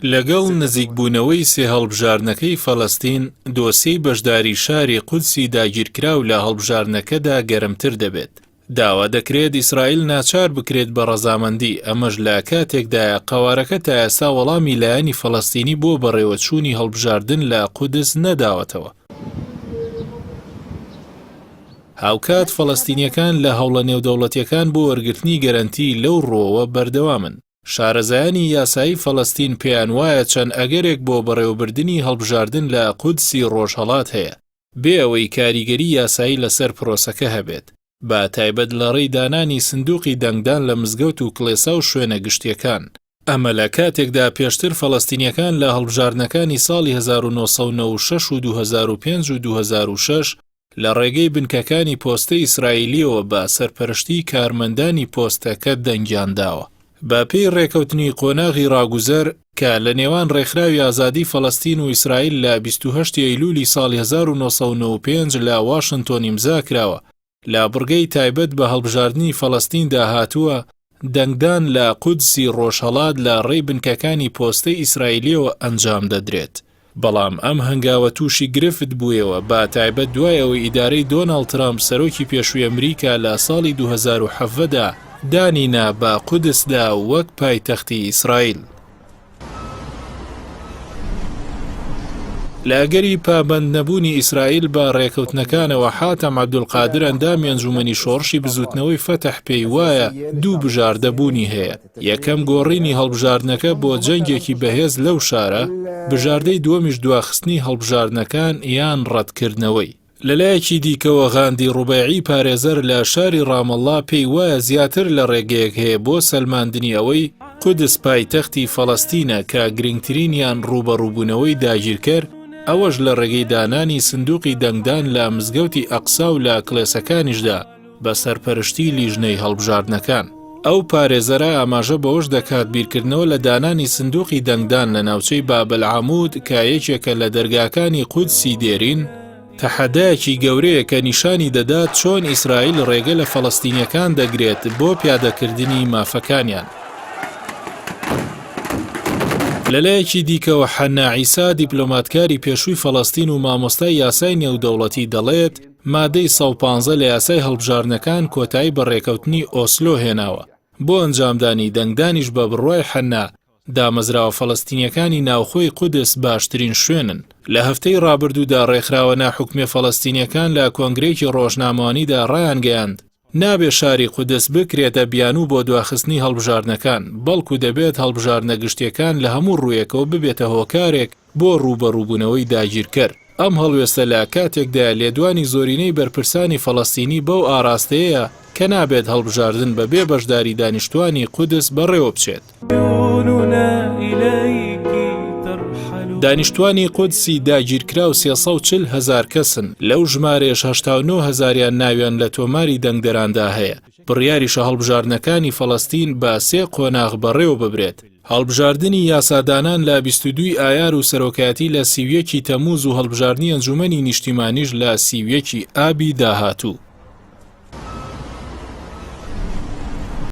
لەگەڵ نزیکبوونەوەی سێ هەڵبژاردنەکەی فەڵەستین، دۆسیەی بەشداری شاری قودسی داگیرکراو لە هەڵبژاردنەکەدا گەرمتر دەبێت. داوا دەکرێت ئیسرائیل ناچار بکرێت بە ڕەزامەندی، ئەمەش لە کاتێکدایە قەوارەکە تا ئێستا وەڵامی لایەنی فەڵەستینی بۆ بەڕێوەچوونی هەڵبژاردن لە قودس نەداوەتەوە. هاوکات فەڵەستینیەکان لە هەوڵە نێودەوڵەتیەکان بۆ وەرگرتنی گەرەنتی لەو ڕۆوە بەردەوامن. شارەزایانی یاسایی فەڵەستین پێیان وایە چەند ئەگەرێک بۆ بەڕێوەبردننی هەڵبژاردن لە قودسی ڕۆژهەڵات هەیە، بێ ئەوەی کاریگەری یاسایی لەسەر پرۆسەکە هەبێت، با تایبەت لە ڕێی دانانی سندوقی دەنگدان لە مزگەوت و کڵێسا و شوێنە گشتیەکان. ئەمە لە کاتێکدا پێشتر فەڵەستینیەکان لە هەڵبژاردنەکانی ساڵی 1996 و 2005 و 2006 لە ڕێگەی بنکەکانی پۆستەی ئیسرائیلیەوە بە سەرپەرشتی کارمەندانی پۆستەکە دەنگیانداوە. بە پێی ڕێکەوتنی قۆناغی ڕاگوزەر کە لە نێوان ڕێکخراوی ئازادی فەڵەستین و ئیسرائیل لە 28 ئەیلولی ساڵی 1995 لە واشنتۆن ئیمزا کراوە، لە بڕگەی تایبەت بە هەڵبژاردننی فەڵەستین داهاتووە دەنگدان لە قودسی ڕۆژهەڵات لە ڕێی بنکەکانی پۆستەی ئیسرائیلیەوە ئەنجام دەدرێت. بەڵام ئەم هەنگاوە تووشی گرفت بوویەوە، با تایبەت دوای ئەوەی ئیدارەی دۆناڵد ترامپ سەرۆکی پێشووی ئەمریکا لە ساڵی 2017دا دانینا بە قودسدا وەک پایتەختی ئیسرائیل. لە ئەگەری پابەند نەبوونی ئیسرائیل بە ڕێکەوتنەکانەوە، حاتەم عەبدولقادر ئەندامی ئەنجومەنی شۆڕشی بزوتنەوەی فەتح پێی وایە دوو بژاردەبوونی هەیە. یەکەم گۆڕینی هەڵبژاردنەکە بۆ جەنگێکی بەهێز لەو شارە، بژاردەی دووەمیش دواخستنی هەڵبژاردنەکان یان ڕەتکردنەوەی. لەلایەکی دیکەوە غاندی ڕوبەیعی پارێزەر لە شاری ڕامەڵڵا پێی وایە زیاتر لە ڕێگەیەک هەیە بۆ سەلماندنی ئەوەی قودس پایتەختی فەڵەستینە کە گرنگترینیان ڕوبەڕووبوونەوەی داگیرکەر، ئەوەش لە ڕێگەی دانانی سندوقی دەنگدان لە مزگەوتی ئەقسا و لە کڵێسەکانیشدا بە سەرپەرشتی لیژنەی هەڵبژاردنەکان. ئەو پارێزەرە ئاماژە بەوەش دەکات بیرکردنەوە لە دانانی سندوقی دەنگدان لە ناوچەی بابەلعەمود کە یەکێکە لە دەرگاکانی قودسی دێرین، تەحەدایەکی گەورەیە کە نیشانی دەدات چۆن ئیسرائیل ڕێگە لە فەڵەستینیەکان دەگرێت بۆ پیادەکردنی مافەکانیان. لەلایەکی دیکەوە حەنا عیسا دیپلۆماتکاری پێشووی فەڵەستین و مامۆستای یاسای نێودەوڵەتی دەڵێت مادەی 115 لە یاسای هەڵبژاردنەکان کۆتایی بە ڕێکەوتنی ئۆسلۆ هێناوە. بۆ ئەنجامدانی دەنگدانیش بە بڕوای حەنا، دامەزراوە فەڵەستینیەکانی ناوخۆی قودس باشترین شوێنن. لە هەفتەی ڕابردوودا ڕێکخراوە ناحوکمێ فەڵەستینیەکان لە کۆنگرێکی ڕۆژنامەوانیدا ڕایان گەیاند نابێ شاری قودس بکرێتە بیانوو بۆ دواخستنی هەڵبژاردنەکان، بەڵکو دەبێت هەڵبژاردنە گشتیەکان لە هەموو ڕوویەکەوە ببێتە هۆکارێک بۆ ڕوبەڕووبوونەوەی داگیرکەر. ئەم هەڵوێستە لە کاتێکدا لێدوانی زۆرینەی بەرپرسانی فەڵەستینی بەو ئاراستەیە کە نابێت هەڵبژاردن بەبێ بەشداری دانیشتوانی قودس بەڕێوە بچێت. دانیشتوانی قودسی داگیرکرا و 340,000 کەسن، لەو ژمارەیەش 89,000یان ناویان لە تۆماری دەنگدەراندا هەیە. بڕیاریشە هەڵبژاردنەکانی فەڵەستین بە 3 قۆناغ بەڕێوە ببرێت. هەڵبژاردننی یاسادانان لە 22 ئایار و سەرۆکاتی لە 31 تەمووز و هەڵبژاردننی ئەنجومەنی نیشتیمانیش لە 31 ئابی داهاتوو.